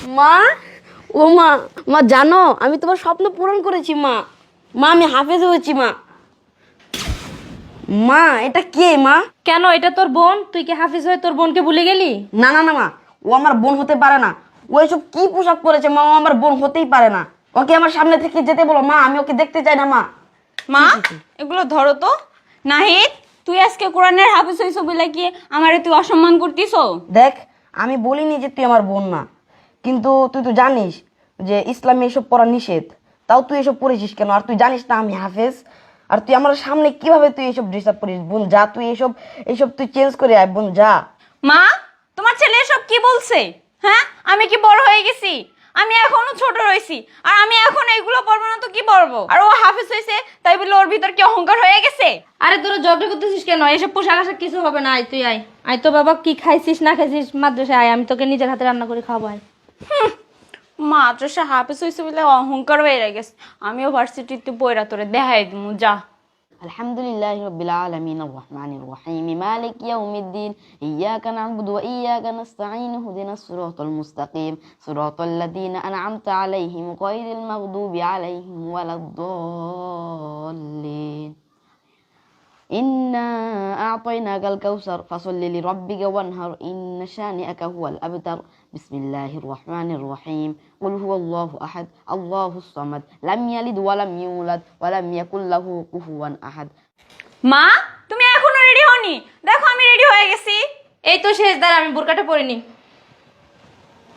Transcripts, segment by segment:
মা, ও মা, মা জানো আমি তোমার স্বপ্ন পূরণ করেছি মা। মা আমি হাফেজ হয়েছি মা। মা এটা কে মা? কেন, এটা তোর বোন? তুই কি হাফিজ হয়ে তোর বোনকে ভুলে গেলি? না না না মা, ও আমার বোন হতে পারে না। ও এসব কি পোশাক পরেছে মা, ও আমার বোন হতেই পারে না। ওকে আমার সামনে থেকে যেতে বলো মা, আমি ওকে দেখতে চাই না মা। মা এগুলো ধরো তো। নাহিদ, তুই আজকে কোরআনের হাফেজ হইছ বলে কি আমারে তুই অসম্মান করতিছো? দেখ, আমি বলিনি যে তুই আমার বোন না, কিন্তু তুই তো জানিস যে ইসলামে এসব পড়া নিষেধ। তাও তুই এসব পড়েছিস কেন? আর তুই জানিস না আমি হাফেজ। আর তুই আমার সামনে কিভাবে তুই এসব ড্রেস আপ করিস? বোন যা, তুই এসব এসব তুই চেঞ্জ করে আয় বোন যা। মা, তোমার ছেলে এসব কি বলছে? হ্যাঁ, আমি কি বড় হয়ে গেছি? আমি এখনো ছোট রয়েছি, আর আমি এখন এইগুলো পরবো না তো কি পরবো? আর ও হাফেজ হয়েছে তাই বলে ওর ভিতর কি অহংকার হয়ে গেছে? আরে তোরা ঝগড়া করতেছিস কেন? এসব পোশাক আশাক কিছু হবে না। আয় তুই আয়। আয় তো বাবা, কি খাইছিস না খাইছিস মাদ্রাসায় আয়, আমি তোকে নিজের হাতে রান্না করে খাবো। আয়। মাদ্রাসা হাফেজ হয়েছে বলে অহংকার হয়ে গেছে। আমিও ভার্সিটিতে পড়া তোরে দেখাই দিমু, যা। আলহামদুলিল্লাহি রাব্বিল আলামিন আর রহমানির রহিম মালিক ইয়াউমিদ্দিন ইয়্যাকা না'বুদু ওয়া ইয়্যাকা নাস্তাঈন ইহদিনাস সিরাতাল মুস্তাকিম সিরাতাল লাযীনা আন'আমতা আলাইহিম গায়রিল মাগদুবি আলাইহিম ওয়ালাদ-দাল্লিন ইন্না আ'তাইনাকাল কাউসার ফাসাল্লি লিরাব্বিকা ওয়ানহার ইন্না শানি'আকা হুয়াল আবতার বিসমিল্লাহির রহমানির রহিম কুল হুয়াল্লাহু আহাদ আল্লাহুস সামাদ লাম ইয়ালিদ ওয়া লাম ইউলাদ ওয়া লাম ইয়াকুল লাহু কুফুয়ান আহাদ। মা, তুমি এখনো রেডি হওনি? দেখো আমি রেডি হয়ে গেছি। এই তো শেষ, দাঁড়া আমি বোরকাটা পরিনি।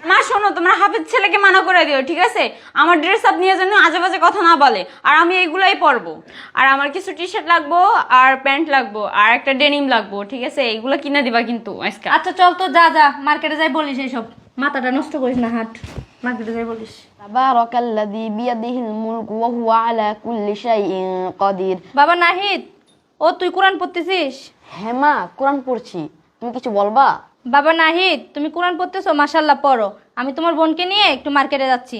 মা শোনো, তোমার হাফেজ ছেলেকে মানা করে দিও, ঠিক আছে? আমার ড্রেস আপ নিয়ে যেন আজে বাজে কথা না বলে। আর আমি এইগুলাই পরবো। আর আমার কিছু টি শার্ট লাগবো, আর প্যান্ট লাগবো, আর একটা ডেনিম লাগবো, ঠিক আছে? এইগুলো কিনে দিবা কিন্তু আজকে। আচ্ছা চল তো, যা যা মার্কেটে যাই বলিস এইসব। মাথাটা নষ্ট করিস না, হাট মার্কেটে যাই বলিস। তাবারাকাল্লাযী বিয়াদিহিল মুলকু ওয়া হুয়া আলা কুল্লি শাইইন কাদির। বাবা নাহিদ, ও তুই কোরআন পড়তেছিস? হ্যাঁ মা, কোরআন পড়ছি। তুমি কিছু বলবা? বাবা নাহিদ, তুমি কোরআন পড়তেছো, মাশাআল্লাহ পড়ো। আমি তোমার বোনকে নিয়ে একটু মার্কেটে যাচ্ছি,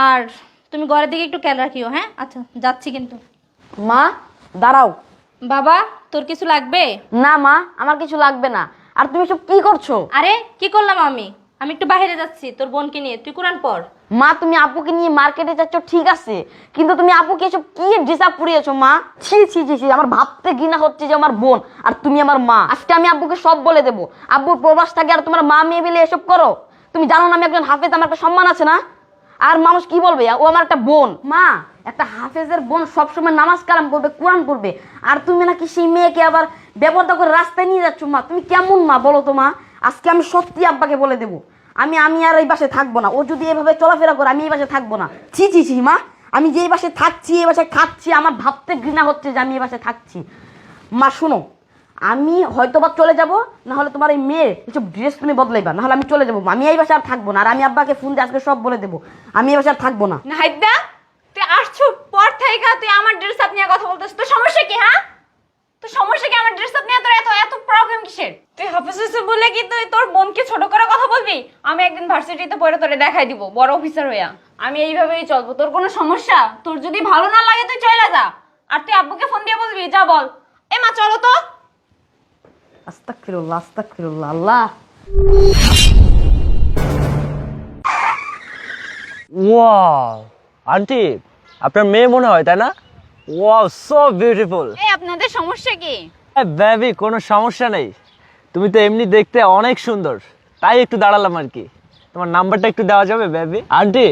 আর তুমি ঘরের দিকে একটু খেয়াল রাখিও। হ্যাঁ আচ্ছা, যাচ্ছি কিন্তু। মা দাঁড়াও। বাবা, তোর কিছু লাগবে? না মা, আমার কিছু লাগবে না। আর তুমি সব কি করছো? আরে কি করলাম আমি? আমি একটু বাইরে যাচ্ছি তোর বোনকে নিয়ে, তুই কোরআন পড়। মা তুমি আপুকে নিয়ে মার্কেটে যাচ্ছ ঠিক আছে, কিন্তু তুমি আপুকে এসব কি ডিসার্ভ করিয়েছো মা? ছি ছি ছি ছি, আমার ভাবতে ঘৃণা হচ্ছে যে আমার বোন আর তুমি আমার মা। আজকে আমি আব্বুকে সব বলে দেবো। আব্বু প্রবাস থাকে আর তোমার মা মেয়ে মিলে এসব করো। তুমি জানো না আমি একজন হাফেজ, আমার একটা সম্মান আছে না? আর মানুষ কি বলবে ও আমার একটা বোন? মা, একটা হাফেজের বোন সবসময় নামাজ কালাম করবে, কোরআন পড়বে, আর তুমি নাকি সেই মেয়েকে আবার ব্যবহার করে রাস্তায় নিয়ে যাচ্ছ। মা তুমি কেমন মা বলো তো মা? আজকে আমি সত্যি আব্বাকে বলে দেবো। আমি আর এই বাসায় থাকবো না। ও যদি এভাবে চলাফেরা করে আমি এই বাসায় থাকবো না। ছি ছি ছি মা, আমি যে এই বাসায় থাকছি, এই বাসায় খাচ্ছি, আমার ভাবতে ঘৃণা হচ্ছে যে আমি এই বাসায় থাকছি। মা শোনো, আমি হয়তো বা চলে যাব, না হলে তোমার এই মেয়ে এসব ড্রেস তুমি বদলাইবা, না হলে আমি চলে যাবো। আমি এই বাসায় আর থাকবো না। আর আমি আব্বাকে ফোন দিয়ে আজকে সব বলে দেবো, আমি এই বাসায় আর থাকবো না। নাহিদা, তুই আসছো পর থেকে তুই আমার ড্রেস আপ নিয়ে কথা বলতেছিস। তোর সমস্যা কি? হ্যাঁ, তোর সমস্যা কি? আমার ড্রেস আপ নিয়ে তোর এত এত প্রবলেম কিসের? তুই হাফেজ হইছে বলে কি তুই তোর বোনকে ছোট করে কথা বলবি? আমি একদিন ভার্সিটিতে পড়ে তোরে দেখাই দিব বড় অফিসার হইয়া। আমি এইভাবেই চলবো। তোর কোনো সমস্যা? তোর যদি ভালো না লাগে তুই চলে যা। আর তুই আব্বুকে ফোন দিয়ে বলবি, যা বল। এ মা চলো তো। আস্তাগফিরুল্লাহ আস্তাগফিরুল্লাহ। আল্লাহ, ওয়াও আন্টি, আপনার মেয়ে মনে হয় তাই না? Wow so beautiful. এই আপনাদের সমস্যা কি? বেবি কোনো সমস্যা নেই, তুমি তো এমনি দেখতে অনেক সুন্দর, তাই একটু দাঁড়ালাম আর কি। তোমার নাম্বারটা একটু দেওয়া যাবে বেবি? আন্টি,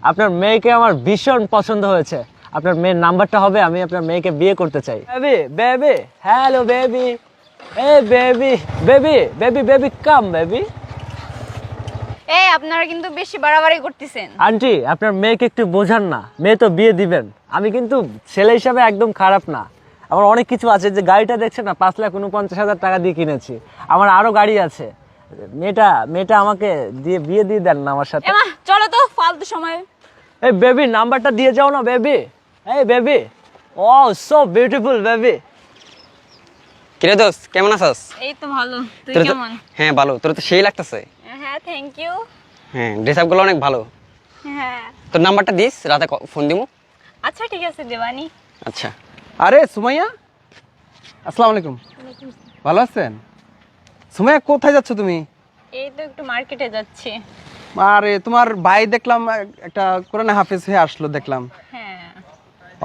আপনার মেয়েকে আমার ভীষণ পছন্দ হয়েছে। আপনার মেয়ের নাম্বারটা হবে, আমি আপনার মেয়েকে বিয়ে করতে চাই। বেবি বেবি, হ্যালো বেবি, এই baby baby baby baby come baby. এই আপনারা কিন্তু বেশি বাড়াবাড়ি করতেছেন। আন্টি, আপনার মেয়েকে একটু বোঝান না, মেয়ে তো বিয়ে দিবেন। আমি কিন্তু ছেলে হিসাবে একদম খারাপ না, আমার অনেক কিছু আছে। যে গাড়িটা দেখছেন না, 5,49,000 টাকা দিয়ে কিনেছি। আমার আরো গাড়ি আছে। মেয়েটা আমাকে দিয়ে বিয়ে দিয়ে দেন না আমার সাথে। এমা চলো তো, ফালতু সময়। এই বেবি, নাম্বারটা দিয়ে যাও না বেবি। এই বেবি, ও সো বিউটিফুল বেবি। কিরে দোস্ত, কেমন আছিস? এই তো ভালো, তুই তোর তো- কেমন? হ্যাঁ ভালো, তোর তো সেই লাগতেছে। হ্যাঁ থ্যাংক ইউ। হ্যাঁ, ড্রেস আপগুলো অনেক ভালো। হ্যাঁ তোর নাম্বারটা দিস, রাতে ফোন দিমু। আচ্ছা ঠিক আছে দেবানি। আচ্ছা। আরে সুমাইয়া, আসসালামু আলাইকুম। ভালো আছেন? সুমাইয়া কোথায় যাচ্ছ তুমি? এই তো একটু মার্কেটে যাচ্ছি। আরে তোমার ভাই দেখলাম একটা কোরআনে হাফেজ হয়ে আসলো দেখলাম।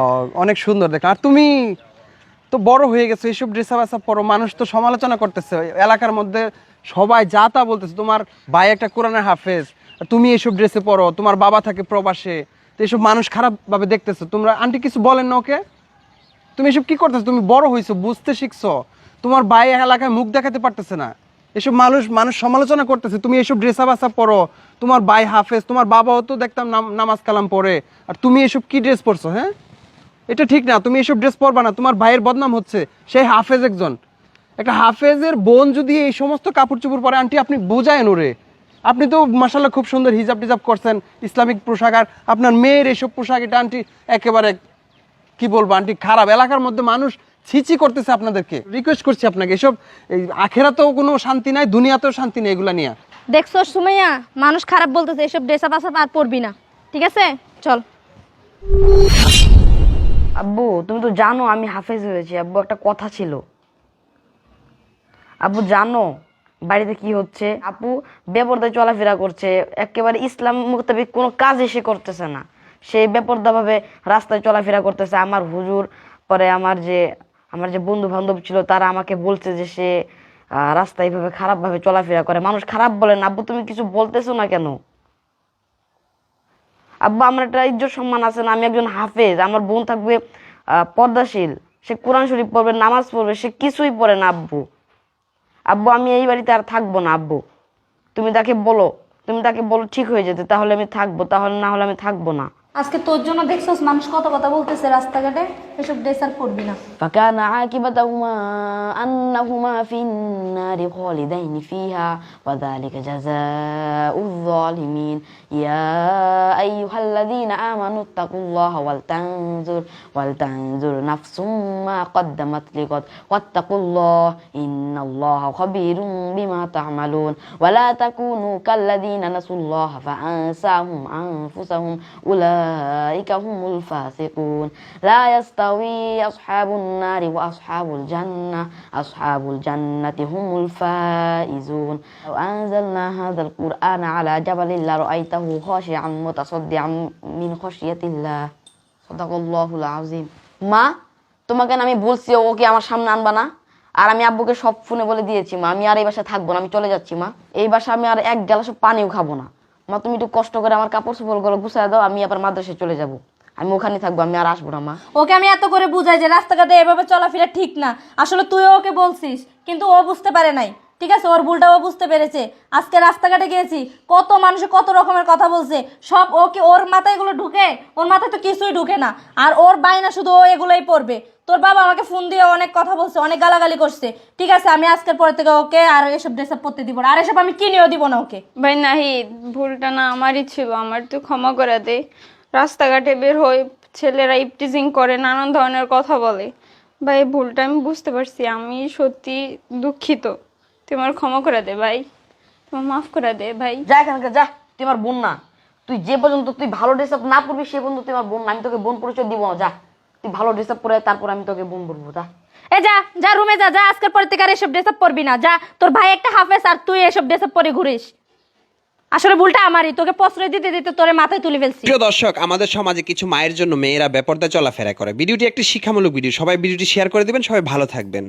ও অনেক সুন্দর দেখলাম। আর তুমি তো বড় হয়ে গেছো, এইসব ড্রেস আপ পরো, মানুষ তো সমালোচনা করতেছে এলাকার মধ্যে, সবাই যা তা বলতেছে তোমার ভাই একটা কোরআনের হাফেজ, আর তুমি এইসব ড্রেসে পরো, তোমার বাবা থাকে প্রবাসে, তো এইসব মানুষ খারাপভাবে দেখতেছো। তোমরা আন্টি কিছু বলেন না ওকে? তুমি এসব কি করতেছো? তুমি বড় হয়েছো, বুঝতে শিখছো, তোমার ভাই এলাকায় মুখ দেখাতে পারতেছে না, এসব মানুষ সমালোচনা করতেছে, তুমি এসব ড্রেস আপ পরো, তোমার ভাই হাফেজ, তোমার বাবাও তো দেখতাম নামাজ কালাম পড়ে, আর তুমি এসব কি ড্রেস পরছো? হ্যাঁ, এটা ঠিক না, তুমি এসব ড্রেস পরবা না, তোমার ভাইয়ের বদনাম হচ্ছে, সেই হাফেজ একজন, একটা হাফেজের বোন যদি এই সমস্ত কাপড় চোপড় পরে, আন্টি আপনি বোঝায়েন ওরে, আপনি তো মাশাআল্লাহ খুব সুন্দর হিজাব টিজাব করছেন, ইসলামিক পোশাক, আর আপনার মেয়ের এইসব পোশাক, এটা আন্টি একেবারে কি বলবো আন্টি খারাপ, এলাকার মধ্যে মানুষ ছিচি করতেছে আপনাদেরকে। রিকোয়েস্ট করছি আপনাকে, এসব এই আখেরাতেও কোনো শান্তি নাই, দুনিয়াতেও শান্তি নেই এগুলা নিয়ে। দেখছো সুমাইয়া, মানুষ খারাপ বলতেছে, এসব ড্রেস আপ আর পরবি না, ঠিক আছে? চল। আব্বু তুমি তো জানো আমি হাফেজ হয়েছি। আব্বু একটা কথা ছিল, আব্বু জানো বাড়িতে কি হচ্ছে? আপু বেপরদায় চলাফেরা করছে, একেবারে ইসলাম মোতাবেক কোনো কাজ এসে করতেছে না, সে বেপরদাভাবে রাস্তায় চলাফেরা করতেছে। আমার হুজুর, পরে আমার যে বন্ধু বান্ধব ছিল তারা আমাকে বলছে যে সে রাস্তায় এইভাবে খারাপভাবে চলাফেরা করে, মানুষ খারাপ বলেন। আব্বু তুমি কিছু বলতেছো না কেন? আব্বু আমার একটা ইজ্জত সম্মান আছে না, আমি একজন হাফেজ, আমার বোন থাকবে পর্দাশীল, সে কোরআন শরীফ পড়বে, নামাজ পড়বে, সে কিছুই পড়ে না। আব্বু আব্বু আমি এই বাড়িতে আর থাকবো না। আব্বু তুমি তাকে বলো ঠিক হয়ে যেতে, তাহলে আমি থাকবো, তাহলে না হলে আমি থাকবো না। আজকে তোর জন্য দেখছস মানুষ কত কথা বলতেছে রাস্তাঘাটে, এসব ড্রেস আর পরবি না। فكان عاقبتهما أنهما في النار خالدين فيها وذلك جزاء الظالمين يا أيها الذين آمنوا اتقوا الله ولتنظر نفس ما قدمت لغد واتقوا الله إن الله خبير بما تعملون ولا تكونوا كالذين نسوا الله فأنساهم أنفسهم أولئك هم الفاسقون لا يستوي أصحاب النار وأصحاب الجنة هم الفائزون لو أنزلنا هذا القرآن على جبل لرأيته خاشعا متصدعا من خشية الله صدق الله العظيم। মা তোমাকে না আমি বলছি ওকে আমার সামনে আনবা না, আর আমি আব্বুকে সব ফোনে বলে দিয়েছি মা, আমি আর এই বাসায় থাকবো না, আমি চলে যাচ্ছি মা, এই বাসা আমি আর এক গ্লাস পানিও খাবো না। মা তুমি একটু কষ্ট করে আমার কাপড় চোপড়গুলো গুছায় দাও, আমি আবার মাদ্রাসায় চলে যাব, আমি ওখানে থাকবো, আমি আর আসবো না মা। ওকে আমি এত করে বুঝাই যে রাস্তাঘাটে এভাবে চলাফেরা ঠিক না, আসলে তুইও ওকে বলছিস, কিন্তু ও বুঝতে পারে নাই, ঠিক আছে? ওর ভুলটা ও বুঝতে পেরেছে। আজকে রাস্তাঘাটে গিয়েছি, কত মানুষে কত রকমের কথা বলছে, সব ওকে, ওর মাথায় এগুলো ঢুকে? ওর মাথায় তো কিছুই ঢুকে না, আর ওর বাইনা শুধু ও এগুলোই পড়বে। তোর বাবা আমাকে ফোন দিয়ে অনেক কথা বলছে, অনেক গালাগালি করছে, ঠিক আছে? আমি আজকের পর থেকে ওকে আর এসব ড্রেস আপ পরতে দিব না, আর এসব আমি কিনেও দিব না ওকে। ভাই নাহিদ, ভুলটা না আমারই ছিল, আমার তুই ক্ষমা করে দে। রাস্তাঘাটে বের হয়ে ছেলেরা ইপটিজিং করে, নানান ধরনের কথা বলে। ভাই ভুলটা আমি বুঝতে পারছি, আমি সত্যি দুঃখিত, তুই আমার ক্ষমা করে দে ভাই, তোমার মাফ করে দে ভাই। যা এখানকার যা, তুই আমার বোন না, তুই যে পর্যন্ত তুই ভালো ড্রেস আপ না পরবি সে পর্যন্ত তুই আমার বোন না, আমি তোকে বোন পরিচয় দিব না। যা তুই ভালো ড্রেস আপ পরে তারপর আমি তোকে বোন বলবো। যা এ যা যা রুমে যা, যা আজকের পর থেকে আর এসব ড্রেস আপ পরবি না। যা, তোর ভাই একটা হাফেজ আর তুই এসব ড্রেস আপ পরে ঘুরিস। আসলে ভুলটা আমারই, তোকে প্রশ্রয় দিতে দিতে তোরে মাথায় তুলে ফেলছি। প্রিয় দর্শক, আমাদের সমাজে কিছু মায়ের জন্য মেয়েরা বেপরদা চলাফেরা করে। ভিডিওটি একটি শিক্ষামূলক ভিডিও, সবাই ভিডিওটি শেয়ার করে দিবেন, সবাই ভালো থাকবেন।